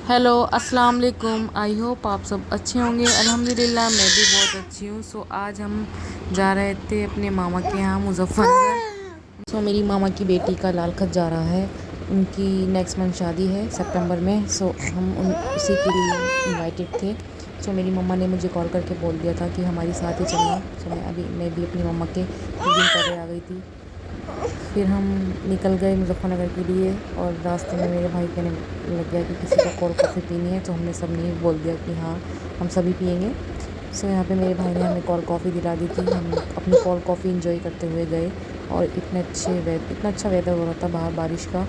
Hello अस्सलाम वालेकुम। I hope आप सब अच्छे होंगे। अल्हम्दुलिल्लाह मैं भी बहुत अच्छी हूँ। आज हम जा रहे थे अपने मामा के यहाँ मुज़फ़्फ़रनगर। मेरी मामा की बेटी का लाल खत जा रहा है। उनकी नेक्स्ट मंथ शादी है सितंबर में। हम उसी के लिए इनवाइटेड थे। मेरी मम्मा ने मुझे कॉल करके बोल दिया था कि हमारी साथ ही चलना। मैं भी अपनी मम्मा के कुछ दिन पहले आ गई थी। फिर हम निकल गए मुज़फ़्फ़रनगर के लिए और रास्ते में मेरे भाई कहने लग गया कि किसी को कोल्ड कॉफ़ी पीनी है, तो हमने सब ने बोल दिया कि हाँ हम सभी पियेंगे। यहाँ पे मेरे भाई ने हमें कोल्ड कॉफ़ी दिला दी थी। हम अपनी कोल्ड कॉफ़ी इंजॉय करते हुए गए और इतना अच्छा वेदर हो रहा था बाहर, बारिश का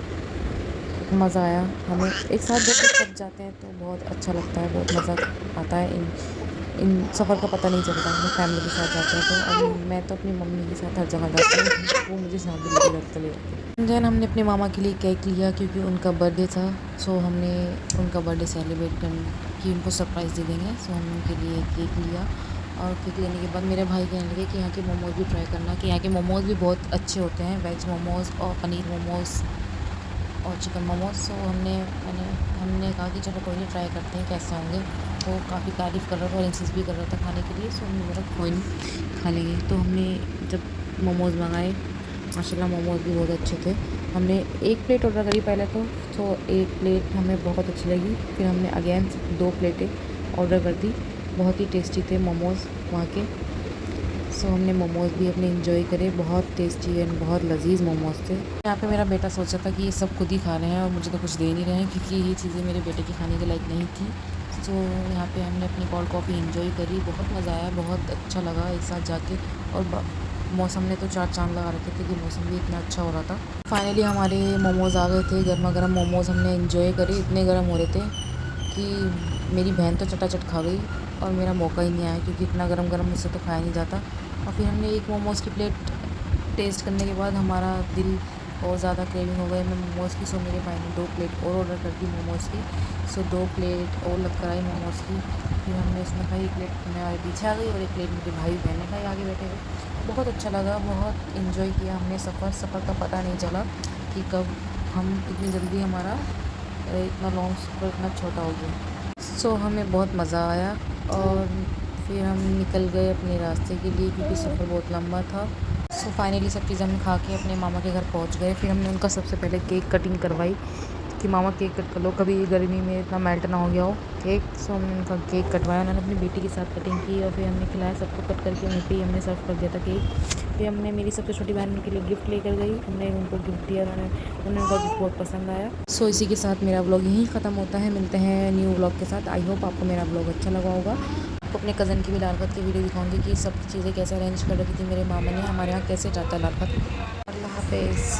मज़ा आया हमें। एक साथ जब सब जाते हैं तो बहुत अच्छा लगता है, बहुत मज़ा आता है। इन सफ़र का पता नहीं चलता। हम फैमिली के साथ जाते हैं तो मैं तो अपनी मम्मी के साथ हर जगह जाती हूँ, वो मुझे जहाँ भी लेके जाते चले जाते हैं। हमने अपने मामा के लिए केक लिया क्योंकि उनका बर्थडे था। हमने उनका बर्थडे सेलिब्रेट कि उनको सरप्राइज़ दे देंगे। हमने उनके लिए केक लिया और केक लेने के बाद मेरे भाई कहने लगे कि यहाँ के मोमोज़ भी ट्राई करना, कि यहाँ के मोमोज़ भी बहुत अच्छे होते हैं, वेज मोमोज़ और पनीर मोमोज़ और चिकन मोमोज़। हमने कहा कि चलो कोई नहीं, ट्राई करते हैं कैसे होंगे। वो काफ़ी तारीफ़ कर रहा था और इंसिस्ट भी कर रहा था खाने के लिए। हमने बोला कोई नहीं, खा लेंगे। तो हमने जब मोमोज़ मंगाए, माशाल्लाह मोमोज़ भी बहुत अच्छे थे। हमने एक प्लेट ऑर्डर करी पहले तो एक प्लेट हमें बहुत अच्छी लगी। फिर हमने अगेन 2 प्लेटें ऑर्डर कर दी। बहुत ही टेस्टी थे मोमोज़ वहाँ के। हमने मोमोज़ भी अपने इंजॉय करे। बहुत टेस्टी एंड बहुत लजीज मोमोज़ थे। यहाँ पे मेरा बेटा सोचा था कि ये सब खुद ही खा रहे हैं और मुझे तो कुछ दे नहीं रहे हैं, क्योंकि ये चीज़ें मेरे बेटे के खाने के लायक नहीं थी। यहाँ पे हमने अपनी कोल्ड कॉफ़ी इंजॉय करी। बहुत मज़ा आया, बहुत अच्छा लगा एक साथ जाके। और मौसम ने तो 4 चाँद लगा रखे थे कि मौसम भी इतना अच्छा हो रहा था। फाइनली हमारे मोमोज़ आ गए थे। गर्मा गर्म मोमोज़ हमने इंजॉय करे। इतने गर्म हो रहे थे कि मेरी बहन तो चटाचट खा गई और मेरा मौका ही नहीं आया, क्योंकि इतना गरम गरम मुझसे तो खाया नहीं जाता। और फिर हमने एक मोमोज़ की प्लेट टेस्ट करने के बाद हमारा दिल और ज़्यादा क्रेविंग हो गई मैं मोमोज़ की। मेरे भाई ने 2 प्लेट और ऑर्डर कर दी मोमोज़ की। 2 प्लेट और लग कर आई मोमोज़ की। फिर हमने उसमें खाई। एक प्लेट हमारे पीछे आ गई और एक प्लेट मेरे भाई बहन ने खाई आगे बैठे हुए। बहुत अच्छा लगा, बहुत इन्जॉय किया हमने। सफ़र का पता नहीं चला कि कब हम इतनी जल्दी हमारा इतना लॉन्ग सफ़र इतना छोटा हो गया। हमें बहुत मज़ा आया और फिर हम निकल गए अपने रास्ते के लिए, क्योंकि सफ़र बहुत लंबा था। फाइनली सब चीज़ हम खा के अपने मामा के घर पहुंच गए। फिर हमने उनका सबसे पहले केक कटिंग करवाई कि मामा केक कट कर लो, कभी गर्मी में इतना मेल्ट ना हो गया हो केक। हमने उनका केक कटवाया। उन्होंने अपनी बेटी के साथ कटिंग की और फिर हमने खिलाया सबको। कट करके वहीं पे ही हमने सर्व कर दिया था केक। फिर हमने मेरी सबसे छोटी बहन के लिए गिफ्ट लेकर गई। हमने उनको गिफ्ट दिया, उन्हें उनका गिफ्ट बहुत पसंद आया। इसी के साथ मेरा व्लॉग यहीं ख़त्म होता है। मिलते हैं न्यू व्लॉग के साथ। आई होप आपको मेरा व्लॉग अच्छा लगा होगा। आपको अपने कज़न की भी लाल खत की वीडियो दिखाऊंगी कि सब चीज़ें कैसे अरेंज कर रखी थी मेरे मामा ने। हमारे यहाँ कैसे जाता है लाल खत। अल्लाह हाफ़िज़।